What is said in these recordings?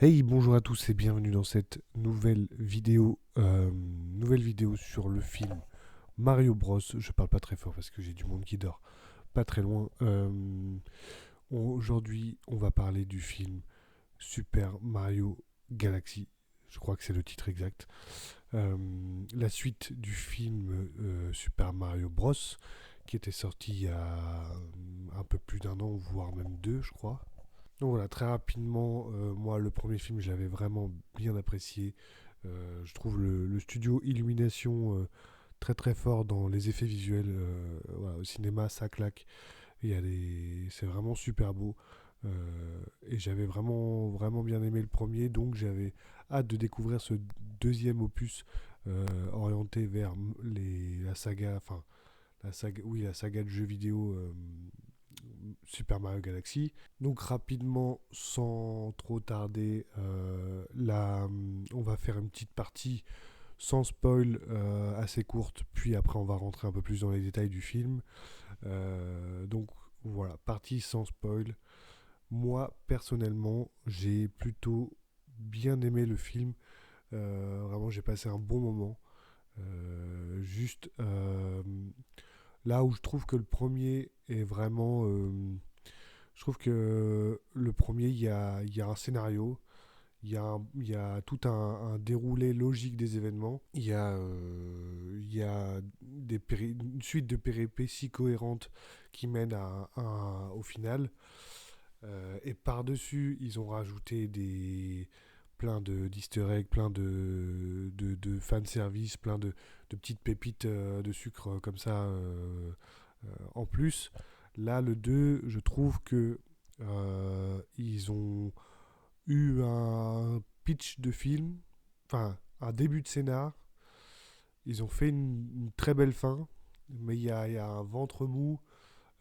Hey, bonjour à tous et bienvenue dans cette nouvelle vidéo sur le film Mario Bros. Je parle pas très fort parce que j'ai du monde qui dort pas très loin. Aujourd'hui, on va parler du film Super Mario Galaxy. Je crois que c'est le titre exact. Euh, la suite du film Super Mario Bros. Qui était sorti il y a un peu plus d'un an, voire même deux, je crois. Donc voilà, très rapidement, moi le premier film je l'avais vraiment bien apprécié. Je trouve le studio Illumination très très fort dans les effets visuels. Voilà, au cinéma ça claque. C'est vraiment super beau. Et j'avais vraiment vraiment bien aimé le premier, donc j'avais hâte de découvrir ce deuxième opus orienté vers la saga, enfin la saga de jeux vidéo Super Mario Galaxy. Donc rapidement, sans trop tarder, là, on va faire une petite partie sans spoil assez courte, puis après on va rentrer un peu plus dans les détails du film. Donc voilà, partie sans spoil. Moi, personnellement, j'ai plutôt bien aimé le film. Vraiment, j'ai passé un bon moment. Juste là où je trouve que le premier est vraiment je trouve que le premier, il y a un scénario, il y a tout un déroulé logique des événements, il y a une suite de péripéties cohérentes qui mènent au final. Et par-dessus, ils ont rajouté plein d'easter eggs, plein de fanservice, plein de petites pépites de sucre comme ça en plus. Là, le 2 je trouve que ils ont eu un pitch de film, enfin un début de scénar. Ils ont fait une très belle fin, mais il y a un ventre mou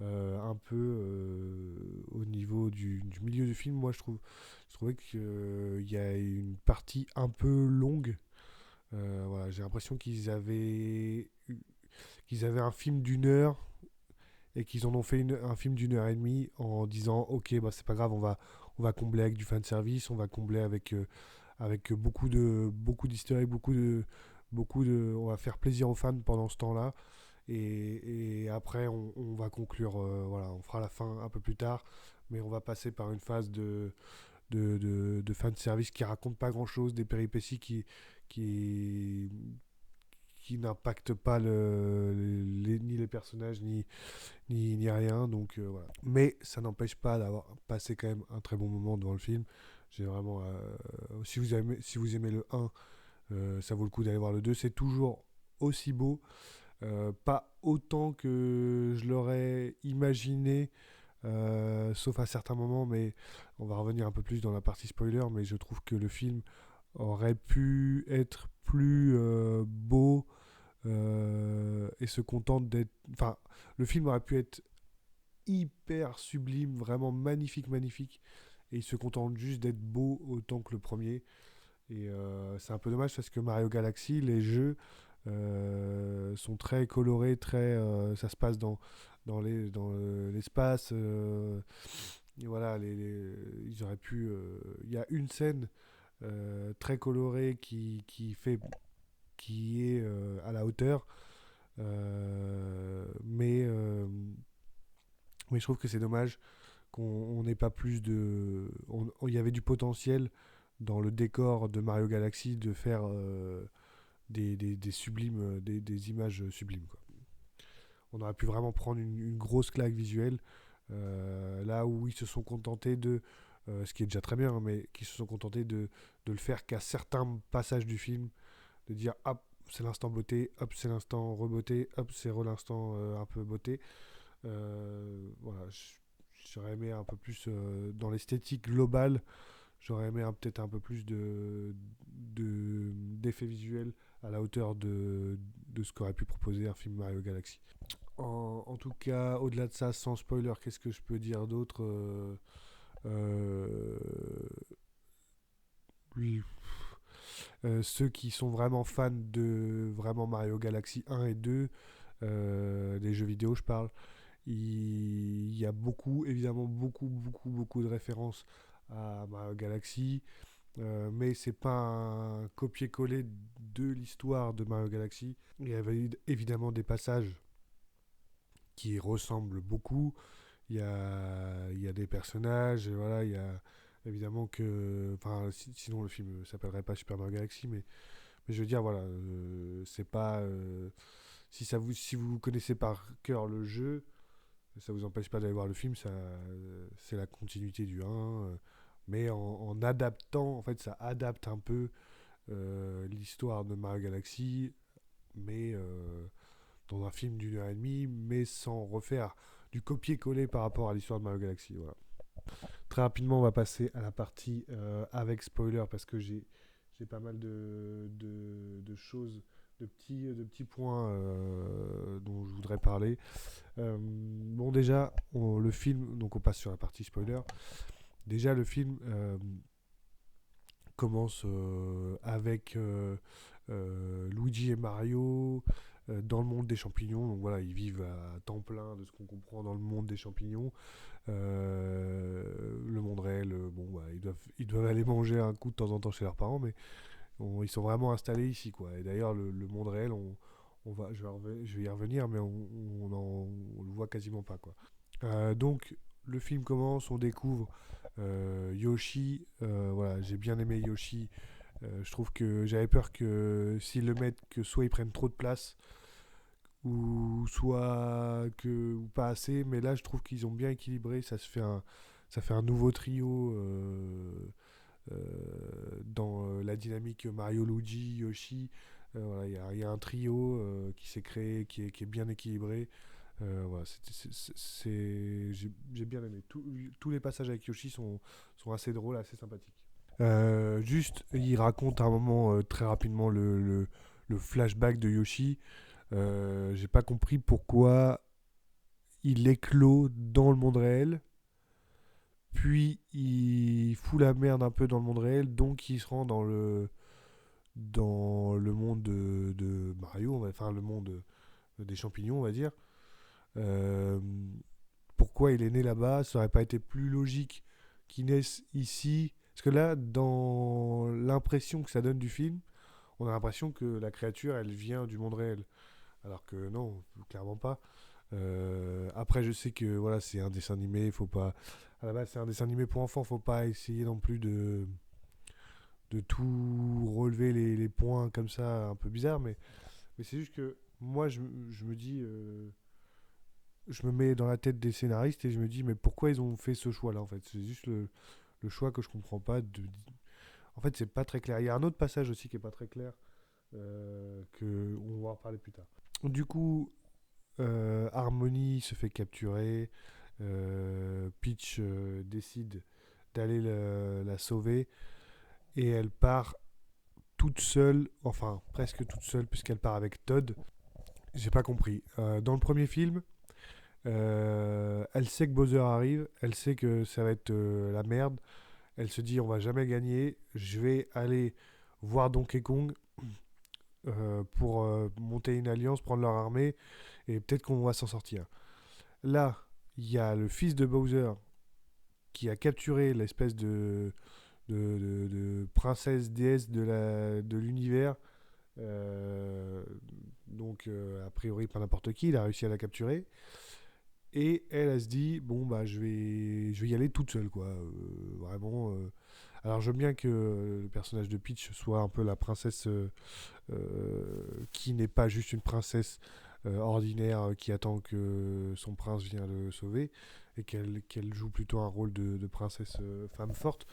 un peu au niveau du milieu du film. Moi, je trouvais qu'il y a une partie un peu longue. Voilà, j'ai l'impression qu'ils avaient un film d'une heure et qu'ils en ont fait un film d'une heure et demie en disant ok bah c'est pas grave, on va combler avec du fan service, on va combler avec beaucoup d'easter eggs, on va faire plaisir aux fans pendant ce temps-là et après on va conclure, voilà, on fera la fin un peu plus tard, mais on va passer par une phase de fan service qui raconte pas grand chose, des péripéties qui qui n'impactent pas ni les personnages ni rien. Donc voilà. Mais ça n'empêche pas d'avoir passé quand même un très bon moment devant le film. J'ai vraiment. Si vous aimez le 1, ça vaut le coup d'aller voir le 2. C'est toujours aussi beau. Pas autant que je l'aurais imaginé, sauf à certains moments, mais on va revenir un peu plus dans la partie spoiler. Mais je trouve que le film aurait pu être plus beau et se contente d'être. Enfin, le film aurait pu être hyper sublime, vraiment magnifique, magnifique. Et il se contente juste d'être beau autant que le premier. Et c'est un peu dommage parce que Mario Galaxy, les jeux sont très colorés, ça se passe dans l'espace. Et voilà, ils auraient pu. Il y a une scène très colorée qui est à la hauteur. Mais je trouve que c'est dommage qu'on n'ait pas plus de. Il y avait du potentiel dans le décor de Mario Galaxy de faire des sublimes, des images sublimes, quoi. On aurait pu vraiment prendre une grosse claque visuelle. Là où ils se sont contentés ce qui est déjà très bien, hein, mais qui se sont contentés de le faire qu'à certains passages du film, de dire hop, c'est l'instant beauté, hop, c'est l'instant reboté, hop, c'est l'instant un peu beauté. Voilà, j'aurais aimé un peu plus dans l'esthétique globale, j'aurais aimé peut-être un peu plus d'effets visuels à la hauteur de ce qu'aurait pu proposer un film Mario Galaxy. En tout cas, au-delà de ça, sans spoiler, qu'est-ce que je peux dire d'autre euh, oui, ceux qui sont vraiment fans de vraiment Mario Galaxy 1 et 2, des jeux vidéo, je parle, il y a beaucoup, évidemment, beaucoup de références à Mario Galaxy. mais c'est pas un copier-coller de l'histoire de Mario Galaxy. Il y avait évidemment des passages qui ressemblent beaucoup. Il y a des personnages, et voilà, il y a évidemment que. Enfin, sinon le film s'appellerait pas Super Mario Galaxy, mais je veux dire, voilà, c'est pas. Si vous connaissez par cœur le jeu, ça vous empêche pas d'aller voir le film, c'est la continuité du 1, mais en adaptant, en fait, ça adapte un peu l'histoire de Mario Galaxy, mais dans un film d'une heure et demie, mais sans refaire du copier-coller par rapport à l'histoire de Mario Galaxy. Voilà. Très rapidement, on va passer à la partie avec spoiler, parce que j'ai pas mal de choses, de petits points dont je voudrais parler. Bon, déjà, le film, donc on passe sur la partie spoiler. Déjà, le film commence avec Luigi et Mario dans le monde des champignons. Donc voilà, ils vivent à temps plein de ce qu'on comprend dans le monde des champignons. Le monde réel, bon, bah, ils doivent aller manger un coup de temps en temps chez leurs parents, mais ils sont vraiment installés ici, quoi. Et d'ailleurs, le monde réel, je vais y revenir, mais on le voit quasiment pas, quoi. Donc, le film commence, on découvre Yoshi. Voilà, j'ai bien aimé Yoshi. Je trouve que j'avais peur que s'ils le mettent, que soit ils prennent trop de place, ou pas assez. Mais là, je trouve qu'ils ont bien équilibré. Ça fait un nouveau trio dans la dynamique Mario, Luigi, Yoshi. Voilà, il y a un trio qui s'est créé, qui est bien équilibré. Voilà, j'ai bien aimé. Tous les passages avec Yoshi sont assez drôles, assez sympathiques. Juste, il raconte à un moment très rapidement le flashback de Yoshi. J'ai pas compris pourquoi il éclot dans le monde réel, puis il fout la merde un peu dans le monde réel, donc il se rend dans le monde de Mario, enfin le monde des champignons, on va dire. Euh, Pourquoi il est né là-bas? Ça aurait pas été plus logique qu'il naisse ici? Parce que là, dans l'impression que ça donne du film, on a l'impression que la créature, elle vient du monde réel. Alors que non, clairement pas. Après, je sais que voilà, c'est un dessin animé, faut pas. À la base, c'est un dessin animé pour enfants, faut pas essayer non plus de tout relever les points comme ça, un peu bizarre, mais c'est juste que moi, je me dis. Je me mets dans la tête des scénaristes et je me dis, mais pourquoi ils ont fait ce choix-là en fait? C'est juste le choix que je comprends pas. En fait, c'est pas très clair. Il y a un autre passage aussi qui est pas très clair, que on va en reparler plus tard. Du coup, Harmony se fait capturer. Peach décide d'aller la sauver et elle part toute seule, enfin presque toute seule, puisqu'elle part avec Todd. J'ai pas compris. Dans le premier film, elle sait que Bowser arrive, elle sait que ça va être la merde. Elle se dit on va jamais gagner, je vais aller voir Donkey Kong pour monter une alliance, prendre leur armée et peut-être qu'on va s'en sortir. Là, il y a le fils de Bowser qui a capturé l'espèce de princesse déesse de l'univers. Euh, donc, a priori, pas n'importe qui, il a réussi à la capturer. Et elle, elle se dit, bon, bah, je vais y aller toute seule, quoi. Vraiment. Alors, j'aime bien que le personnage de Peach soit un peu la princesse qui n'est pas juste une princesse ordinaire qui attend que son prince vienne le sauver et qu'elle joue plutôt un rôle de princesse femme forte.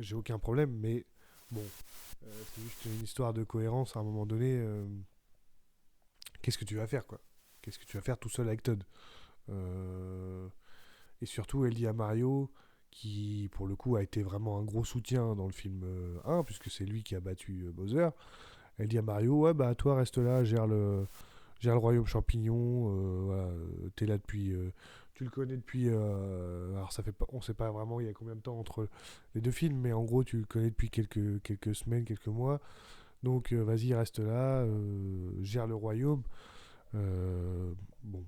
J'ai aucun problème, mais bon, c'est juste une histoire de cohérence à un moment donné. Qu'est-ce que tu vas faire, quoi? Qu'est-ce que tu vas faire tout seul avec Todd? Euh, et surtout, elle dit à Mario, qui pour le coup a été vraiment un gros soutien dans le film 1, puisque c'est lui qui a battu Bowser. Elle dit à Mario, ouais, bah toi reste là, gère le royaume champignon, voilà, t'es là depuis. Tu le connais depuis. Alors ça fait pas, on sait pas vraiment il y a combien de temps entre les deux films, mais en gros tu le connais depuis quelques semaines, quelques mois. Donc vas-y, reste là, gère le royaume. Bon,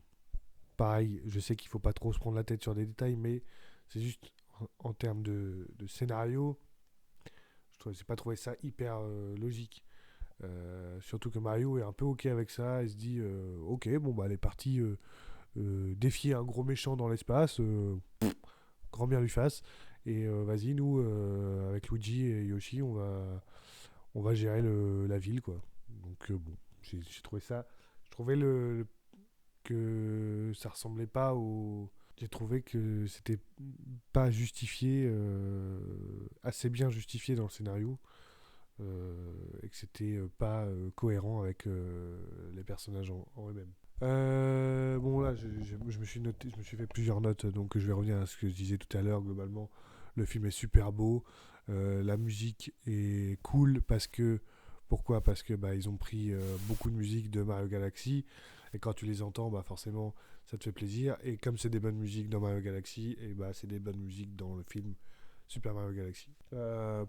pareil, je sais qu'il faut pas trop se prendre la tête sur des détails, mais c'est juste en termes de scénario, J'ai pas trouvé ça hyper logique. Surtout que Mario est un peu ok avec ça. Il se dit ok, bon, bah, elle est partie défier un gros méchant dans l'espace. Grand bien lui fasse. Et vas-y, nous, avec Luigi et Yoshi, on va gérer la ville, quoi. Donc, bon, j'ai trouvé ça. Je trouvais que ça ressemblait pas au. J'ai trouvé que c'était pas justifié, assez bien justifié dans le scénario, et que c'était pas cohérent avec les personnages en eux-mêmes. Bon, là, je me suis noté, je me suis fait plusieurs notes, donc je vais revenir à ce que je disais tout à l'heure. Globalement, le film est super beau, la musique est cool parce que. Pourquoi? Parce que bah, ils ont pris beaucoup de musique de Mario Galaxy, et quand tu les entends, bah, forcément, ça te fait plaisir. Et comme c'est des bonnes musiques dans Mario Galaxy, et bah, c'est des bonnes musiques dans le film Super Mario Galaxy.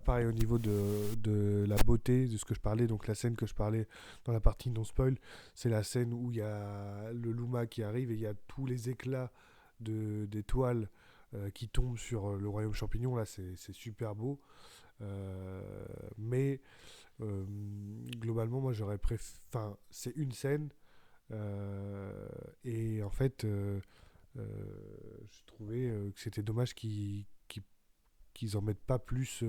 Pareil au niveau de la beauté, de ce que je parlais, donc la scène que je parlais dans la partie non spoil, c'est la scène où il y a le Luma qui arrive et il y a tous les éclats d'étoiles qui tombent sur le royaume champignon. Là, c'est super beau. Mais globalement, moi j'aurais préféré. Enfin, c'est une scène. Et en fait, je trouvais que c'était dommage qu'ils en mettent pas plus.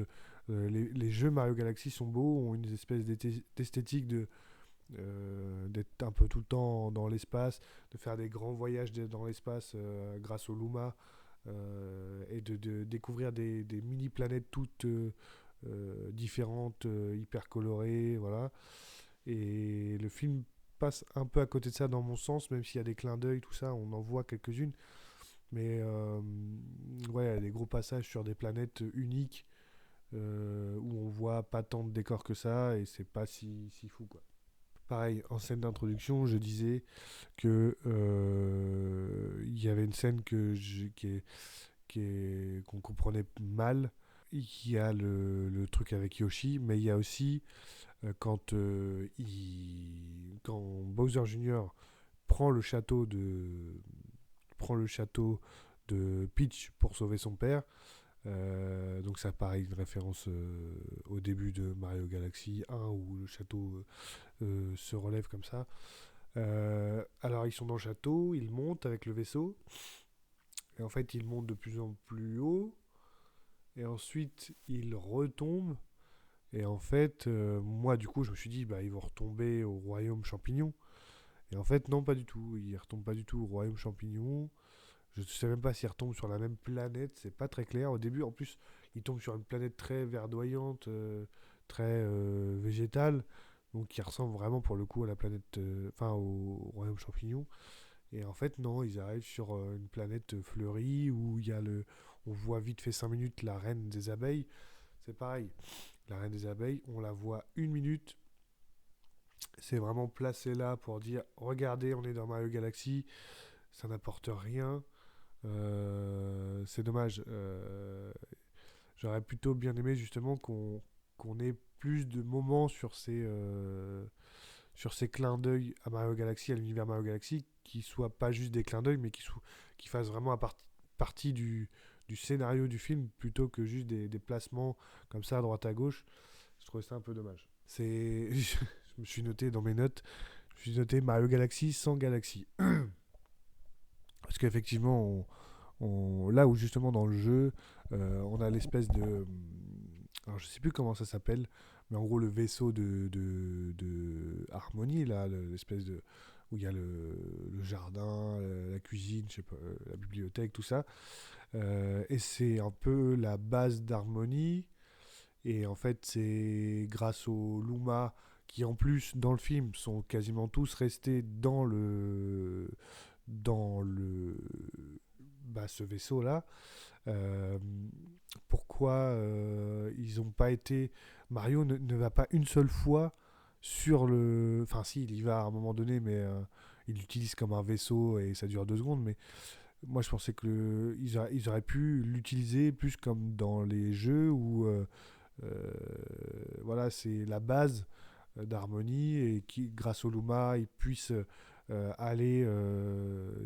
Les jeux Mario Galaxy sont beaux, ont une espèce d'esthétique d'être un peu tout le temps dans l'espace, de faire des grands voyages dans l'espace grâce au Luma, et de découvrir des mini-planètes toutes différentes, hyper colorées, voilà. Et le film passe un peu à côté de ça dans mon sens, même s'il y a des clins d'œil, tout ça, on en voit quelques-unes. Mais ouais, il y a des gros passages sur des planètes uniques où on voit pas tant de décors que ça et c'est pas si fou, quoi. Pareil, en scène d'introduction, je disais que il y avait une scène qu'on comprenait mal. Il y a le truc avec Yoshi, mais il y a aussi quand Bowser Jr. prend le château de prend le château de Peach pour sauver son père. Donc ça paraît une référence au début de Mario Galaxy 1 où le château se relève comme ça. Alors ils sont dans le château, ils montent avec le vaisseau, et en fait ils montent de plus en plus haut, et ensuite ils retombent, et en fait moi du coup je me suis dit bah ils vont retomber au royaume champignon, et en fait non pas du tout, ils retombent pas du tout au royaume champignon. Je ne sais même pas s'ils retombent sur la même planète, c'est pas très clair. Au début, en plus, ils tombent sur une planète très verdoyante, très végétale, donc qui ressemble vraiment pour le coup à la planète, enfin au royaume champignon. Et en fait, non, ils arrivent sur une planète fleurie où on voit vite fait 5 minutes la reine des abeilles. C'est pareil, la reine des abeilles, on la voit 1 minute. C'est vraiment placé là pour dire regardez, on est dans Mario Galaxy, ça n'apporte rien. C'est dommage. J'aurais plutôt bien aimé justement qu'on ait plus de moments sur ces clins d'œil à Mario Galaxy, à l'univers Mario Galaxy, qui soient pas juste des clins d'œil, mais qui fassent vraiment partie du scénario du film, plutôt que juste des placements comme ça à droite à gauche. Je trouvais ça un peu dommage. Je me suis noté dans mes notes, je me suis noté Mario Galaxy sans Galaxy. Parce qu'effectivement, là où justement dans le jeu, on a l'espèce de. Alors je sais plus comment ça s'appelle, mais en gros le vaisseau de Harmonie, là, l'espèce de. Où il y a le jardin, la cuisine, je sais pas, la bibliothèque, tout ça. Et c'est un peu la base d'Harmonie. Et en fait, c'est grâce aux Luma qui, en plus, dans le film, sont quasiment tous restés dans ce vaisseau-là. Euh, Pourquoi ils n'ont pas été. Mario ne va pas une seule fois sur le. Enfin, si, il y va à un moment donné, mais il l'utilise comme un vaisseau et ça dure 2 secondes. Mais moi, je pensais ils auraient pu l'utiliser plus comme dans les jeux où. Voilà, c'est la base d'Harmonie et qui, grâce au Luma, ils puissent aller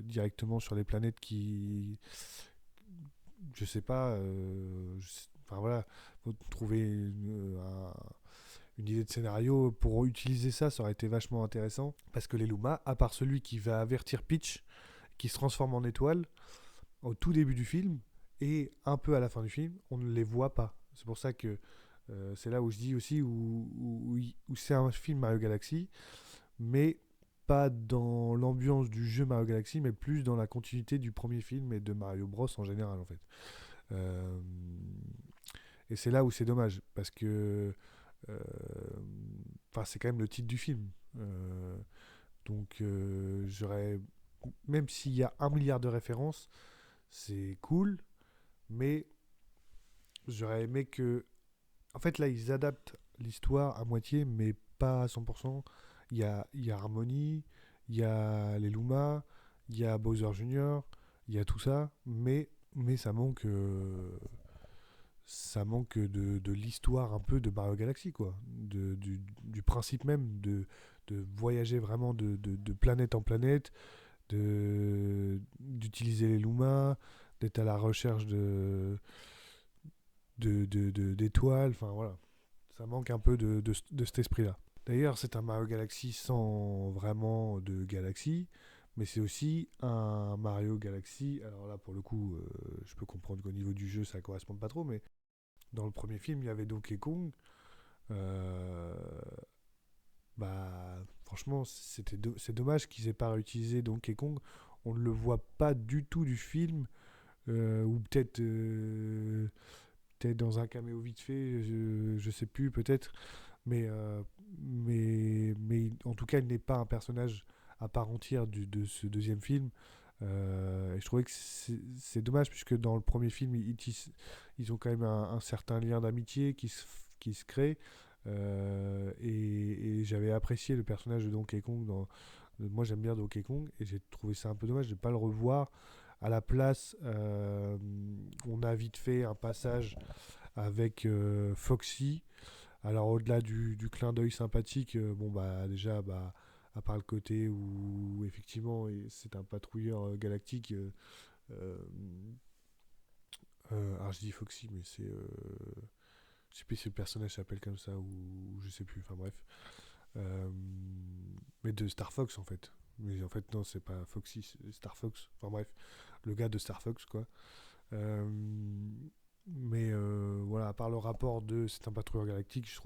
directement sur les planètes je sais pas, enfin voilà, faut trouver une idée de scénario pour utiliser ça, ça aurait été vachement intéressant. Parce que les Luma, à part celui qui va avertir Peach, qui se transforme en étoile au tout début du film et un peu à la fin du film, on ne les voit pas. C'est pour ça que c'est là où je dis aussi où c'est un film Mario Galaxy, mais pas dans l'ambiance du jeu Mario Galaxy, mais plus dans la continuité du premier film et de Mario Bros en général en fait. Euh, et c'est là où c'est dommage, parce que euh, c'est quand même le titre du film. Donc j'aurais, même s'il y a 1 milliard de références, c'est cool, mais j'aurais aimé que, en fait là ils adaptent l'histoire à moitié, mais pas à 100%. Il y a Harmony, il y a les Luma, il y a Bowser Jr., il y a tout ça, mais ça manque de l'histoire un peu de Mario Galaxy, quoi. Du principe même de voyager vraiment de planète en planète, d'utiliser les Luma, d'être à la recherche d'étoiles, enfin voilà. Ça manque un peu de cet esprit-là. D'ailleurs, c'est un Mario Galaxy sans vraiment de galaxie, mais c'est aussi un Mario Galaxy. Alors là, pour le coup, je peux comprendre qu'au niveau du jeu, ça ne correspond pas trop, mais dans le premier film, il y avait Donkey Kong. Euh, Franchement, c'est dommage qu'ils aient pas réutilisé Donkey Kong. On ne le voit pas du tout du film, ou peut-être dans un caméo vite fait, je sais plus, peut-être. Mais en tout cas, il n'est pas un personnage à part entière de ce deuxième film. Et je trouvais que c'est dommage, puisque dans le premier film, ils ont quand même un certain lien d'amitié qui se crée. Et j'avais apprécié le personnage de Donkey Kong. Moi, j'aime bien Donkey Kong, et j'ai trouvé ça un peu dommage de ne pas le revoir. À la place, on a vite fait un passage avec Foxy. Alors au-delà du clin d'œil sympathique, bon bah déjà à part le côté où effectivement c'est un patrouilleur galactique. Euh, alors je dis Foxy, mais je sais plus si le personnage s'appelle comme ça ou je sais plus. Enfin bref. Euh, mais de Star Fox en fait. Mais en fait non, c'est pas Foxy, c'est Star Fox. Enfin bref, le gars de Star Fox quoi. Euh, mais voilà, à part le rapport de c'est un patrouilleur galactique, je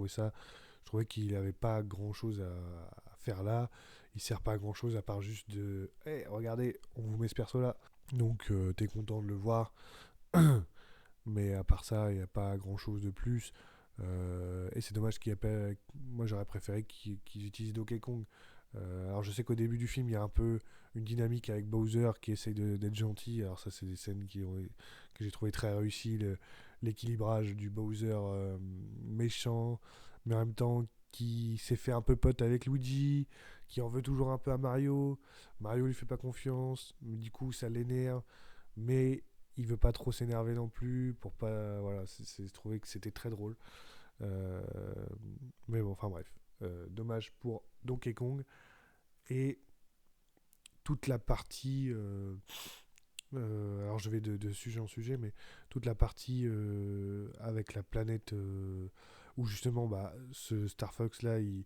trouvais qu'il n'avait pas grand chose à faire là. Il sert pas à grand chose à part juste de hey, regardez, on vous met ce perso là. Donc t'es content de le voir. Mais à part ça, il n'y a pas grand chose de plus. Et c'est dommage qu'il n'y ait pas. Moi j'aurais préféré qu'ils utilisent Donkey Kong. Alors je sais qu'au début du film, il y a un peu une dynamique avec Bowser qui essaye d'être gentil. Alors ça, c'est des scènes que j'ai trouvé très réussies. L'équilibrage du Bowser méchant, mais en même temps qui s'est fait un peu pote avec Luigi, qui en veut toujours un peu à Mario. Mario lui fait pas confiance, mais du coup ça l'énerve. Mais il veut pas trop s'énerver non plus pour pas. Voilà, je trouvais que c'était très drôle. Euh, mais bon, enfin bref. Dommage pour Donkey Kong. Et toute la partie. Alors je vais de sujet en sujet, mais toute la partie avec la planète où justement ce Star Fox là il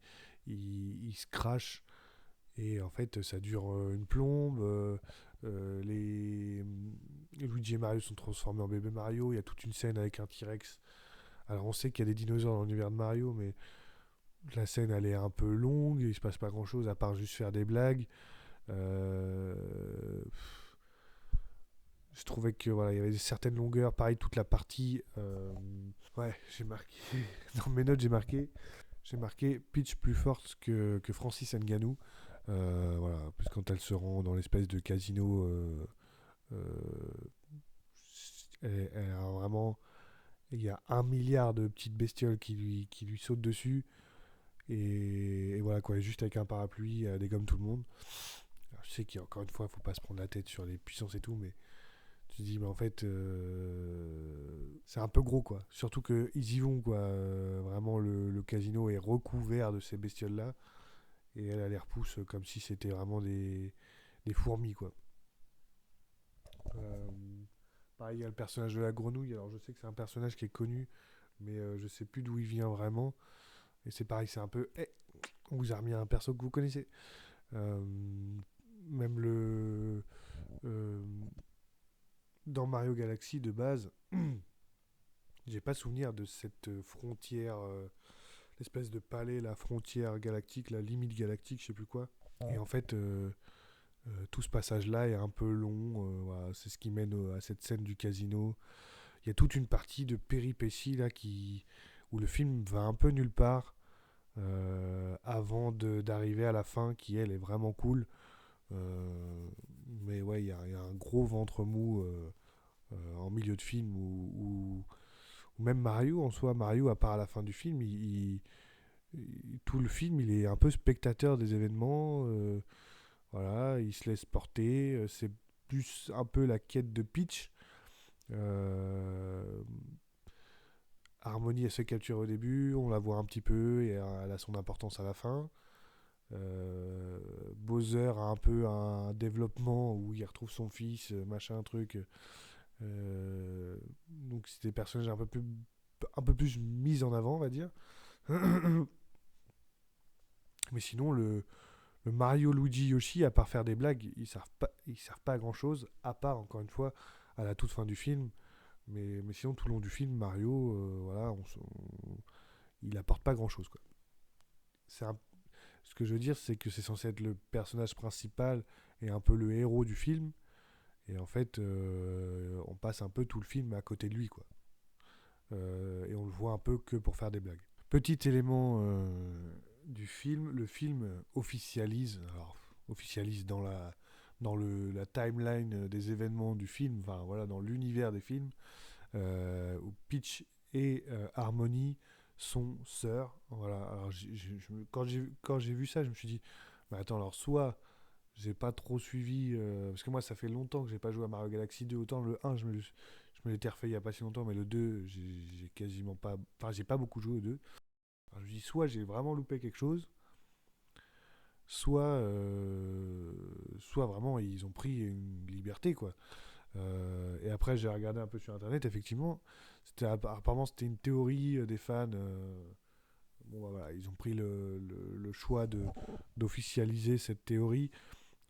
se crache et en fait ça dure une plombe. Luigi et Mario sont transformés en bébé Mario. Il y a toute une scène avec un T-Rex. Alors on sait qu'il y a des dinosaures dans l'univers de Mario, mais la scène elle est un peu longue, il se passe pas grand chose à part juste faire des blagues. Euh, je trouvais que voilà, il y avait certaines longueurs, pareil toute la partie. Ouais, j'ai marqué dans mes notes, j'ai marqué Peach plus forte que Francis Ngannou. Voilà, parce que quand elle se rend dans l'espèce de casino, euh, elle a vraiment, il y a 1 milliard de petites bestioles qui lui sautent dessus. Et voilà quoi, juste avec un parapluie, elle dégomme tout le monde. Alors, je sais qu'encore une fois, il faut pas se prendre la tête sur les puissances et tout, mais tu te dis, mais en fait, c'est un peu gros quoi. Surtout qu'ils y vont quoi. Vraiment, le casino est recouvert de ces bestioles-là. Et elle les repousse comme si c'était vraiment des fourmis quoi. Euh, Pareil, il y a le personnage de la grenouille. Alors je sais que c'est un personnage qui est connu, mais je sais plus d'où il vient vraiment. Et c'est pareil, c'est un peu, on vous a remis un perso que vous connaissez. Euh, Même euh, dans Mario Galaxy de base, j'ai pas souvenir de cette frontière, l'espèce de palais, la frontière galactique, la limite galactique, je sais plus quoi. Et en fait, tout ce passage-là est un peu long. Voilà, c'est ce qui mène à cette scène du casino. Il y a toute une partie de péripéties là où le film va un peu nulle part avant d'arriver à la fin qui elle est vraiment cool. Mais ouais, il y a un gros ventre mou en milieu de film où même Mario en soi, Mario à part à la fin du film, tout le film il est un peu spectateur des événements. Voilà, il se laisse porter. C'est plus un peu la quête de Peach. Euh, Harmony, elle se capture au début, on la voit un petit peu et elle a son importance à la fin. Euh, Bowser a un peu un développement où il retrouve son fils, machin, truc. Donc c'est des personnages un peu plus mis en avant, on va dire. Mais sinon, le Mario, Luigi, Yoshi, à part faire des blagues, ils servent pas à grand chose, à part, encore une fois, à la toute fin du film. Mais sinon, tout le long du film, Mario, voilà, il apporte pas grand chose, quoi. C'est un Ce que je veux dire, c'est que c'est censé être le personnage principal et un peu le héros du film. Et en fait, on passe un peu tout le film à côté de lui, quoi. Et on le voit un peu que pour faire des blagues. Petit élément du film, le film officialise, alors officialise dans la timeline des événements du film, enfin voilà, dans l'univers des films, où Peach et Harmony sont sœurs. Voilà. Alors, quand j'ai vu ça, je me suis dit, mais attends, alors soit j'ai pas trop suivi, parce que moi ça fait longtemps que j'ai pas joué à Mario Galaxy 2, autant le 1 je me l'étais refait il y a pas si longtemps, mais le 2 j'ai quasiment pas, enfin j'ai pas beaucoup joué au 2. Alors, je me dis soit j'ai vraiment loupé quelque chose, soit vraiment ils ont pris une liberté quoi. Et après, j'ai regardé un peu sur internet, effectivement. Apparemment, c'était une théorie des fans. Bon, bah, voilà, ils ont pris le choix d'officialiser cette théorie.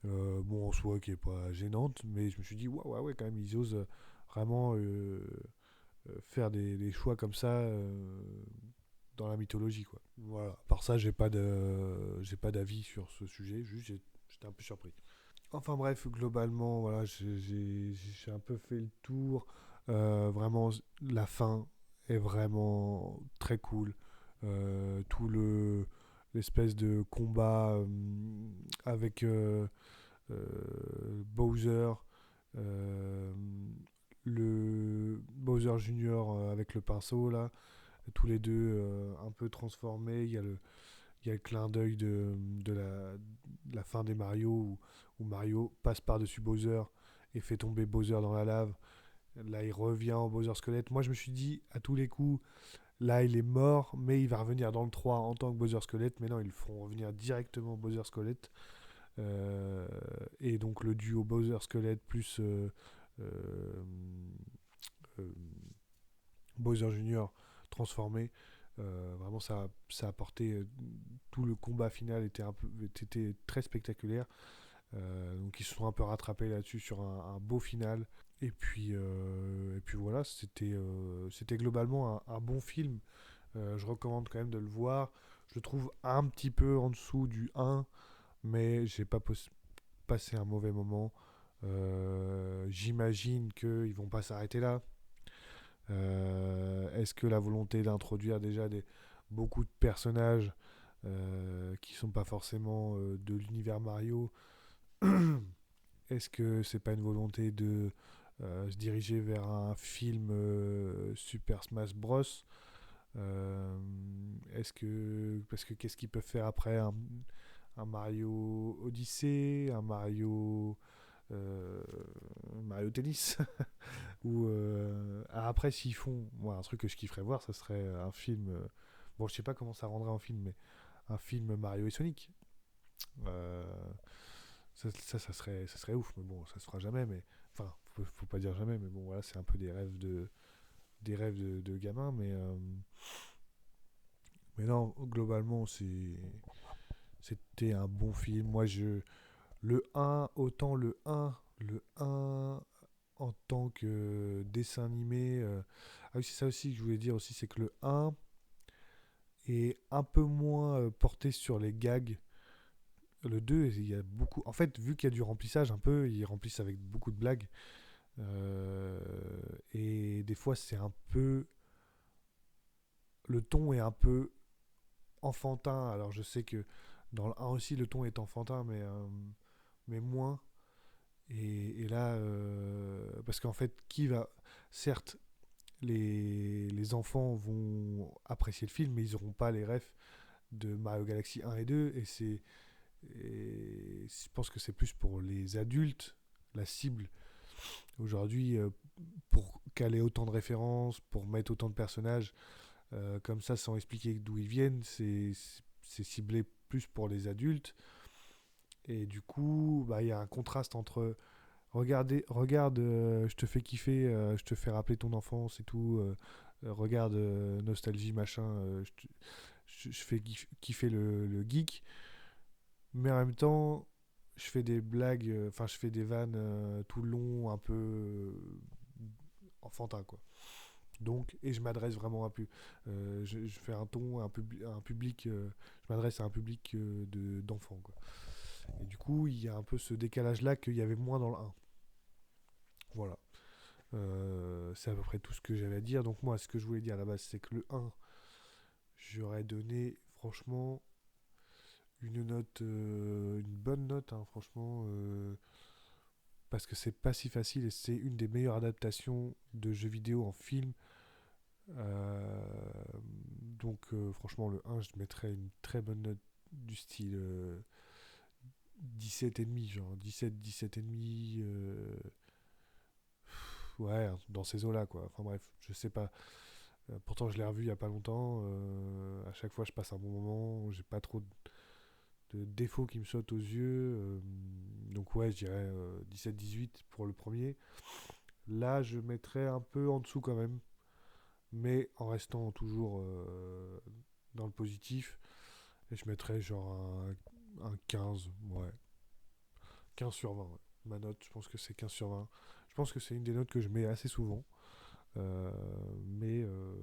Bon, en soi, qui est pas gênante, mais je me suis dit, ouais, ouais, ouais, quand même, ils osent vraiment faire des choix comme ça dans la mythologie, quoi. Voilà. Par ça, j'ai pas d'avis sur ce sujet, juste j'étais un peu surpris. Enfin bref, globalement, voilà, j'ai un peu fait le tour. Vraiment, la fin est vraiment très cool. Tout l'espèce de combat avec Bowser, euh, le Bowser Junior avec le pinceau là, tous les deux un peu transformés. Il y a le clin d'œil de la fin des Mario où Mario passe par-dessus Bowser et fait tomber Bowser dans la lave. Là, il revient en Bowser squelette. Moi, je me suis dit, à tous les coups, là, il est mort, mais il va revenir dans le 3 en tant que Bowser squelette. Mais non, ils le feront revenir directement Bowser squelette. Euh, et donc, le duo Bowser squelette plus euh, euh, Bowser Junior transformé. Vraiment, ça a apporté. Tout le combat final était très spectaculaire. Donc ils se sont un peu rattrapés là-dessus sur un beau final. Et puis voilà, c'était globalement un bon film. Je recommande quand même de le voir. Je le trouve un petit peu en dessous du 1, mais j'ai pas passé un mauvais moment. J'imagine qu'ils vont pas s'arrêter là. Est-ce que la volonté d'introduire déjà beaucoup de personnages qui sont pas forcément de l'univers Mario, est-ce que c'est pas une volonté de se diriger vers un film Super Smash Bros? Est-ce que parce que qu'est-ce qu'ils peuvent faire après un Mario Odyssey, Mario Tennis ou après s'ils font moi un truc que je kifferais voir, ça serait un film. Bon, je sais pas comment ça rendrait en film, mais un film Mario et Sonic. Euh, ça serait ouf, mais bon, ça se fera jamais. Mais enfin, faut pas dire jamais, mais bon, voilà, c'est un peu des rêves de gamin, mais Mais non, globalement, c'était un bon film. Le un autant le un en tant que dessin animé. Ah oui, c'est ça aussi que je voulais dire aussi, c'est que le un est un peu moins porté sur les gags. Le 2 il y a beaucoup. En fait, vu qu'il y a du remplissage un peu, ils remplissent avec beaucoup de blagues. Euh, et des fois, c'est un peu. Le ton est un peu enfantin. Alors, je sais que dans le un aussi, le ton est enfantin, mais moins. Et là, parce qu'en fait, qui va. Certes, les enfants vont apprécier le film, mais ils n'auront pas les refs de Mario Galaxy 1 et 2. Et je pense que c'est plus pour les adultes, la cible. Aujourd'hui, pour caler autant de références, pour mettre autant de personnages, comme ça, sans expliquer d'où ils viennent, c'est ciblé plus pour les adultes. Et du coup, bah, il y a un contraste entre regarde, je te fais kiffer, je te fais rappeler ton enfance et tout. Regarde, nostalgie, machin, je fais kiffer le geek. Mais en même temps, je fais des blagues, enfin, je fais des vannes tout le long, un peu enfantin, quoi. Donc, et je m'adresse vraiment je fais un ton, un public, je m'adresse à un public d'enfants, quoi. Et du coup, il y a un peu ce décalage-là qu'il y avait moins dans le un. Voilà. C'est à peu près tout ce que j'avais à dire. Donc moi, ce que je voulais dire à la base, c'est que le un, j'aurais donné franchement une bonne note, hein, franchement, parce que c'est pas si facile et c'est une des meilleures adaptations de jeux vidéo en film. Donc franchement, le un, je mettrais une très bonne note du style 17 et demi, genre 17 et demi. Ouais, dans ces eaux-là, quoi. Enfin bref, je sais pas. Pourtant, je l'ai revu il y a pas longtemps. À chaque fois, je passe un bon moment. J'ai pas trop de défauts qui me sautent aux yeux. Donc ouais, je dirais 17-18 pour le premier. Là, je mettrais un peu en dessous quand même, mais en restant toujours dans le positif. Et je mettrais genre un 15, ouais. 15 sur 20, ouais. Ma note, je pense que c'est 15 sur 20. Je pense que c'est une des notes que je mets assez souvent. Euh, mais, euh,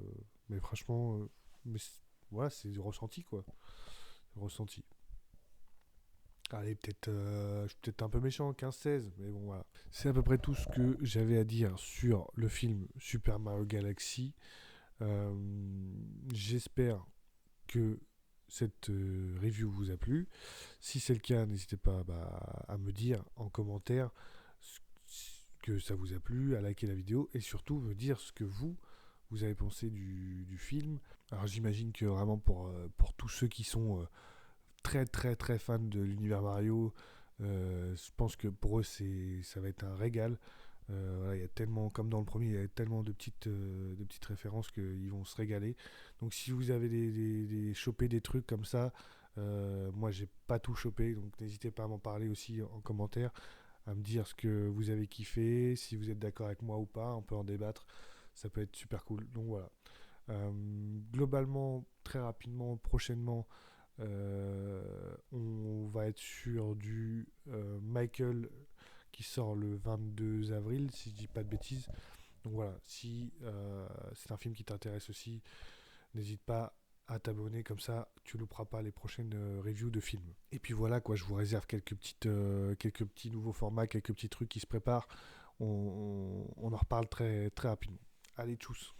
mais franchement, voilà, c'est du ressenti, quoi. Ressenti. Allez, peut-être, je suis peut-être un peu méchant, 15-16, mais bon, voilà. C'est à peu près tout ce que j'avais à dire sur le film Super Mario Galaxy. Euh, J'espère que cette review vous a plu. Si c'est le cas, n'hésitez pas à me dire en commentaire que ça vous a plu, à liker la vidéo et surtout me dire ce que vous avez pensé du film. Alors j'imagine que vraiment pour tous ceux qui sont très très très fans de l'univers Mario, je pense que pour eux ça va être un régal. Voilà, il y a tellement, comme dans le premier, il y a tellement de petites références qu'ils vont se régaler. Donc si vous avez chopé des trucs comme ça, moi j'ai pas tout chopé, donc n'hésitez pas à m'en parler aussi en commentaire, à me dire ce que vous avez kiffé, si vous êtes d'accord avec moi ou pas, on peut en débattre, ça peut être super cool. Donc voilà. Euh, Globalement, très rapidement, prochainement, on va être sur du Michael qui sort le 22 avril, si je dis pas de bêtises. Donc voilà, si c'est un film qui t'intéresse aussi, n'hésite pas à t'abonner, comme ça tu louperas pas les prochaines reviews de films. Et puis voilà quoi, je vous réserve quelques petits nouveaux formats, quelques petits trucs qui se préparent. On en reparle très, très rapidement. Allez, tchuss.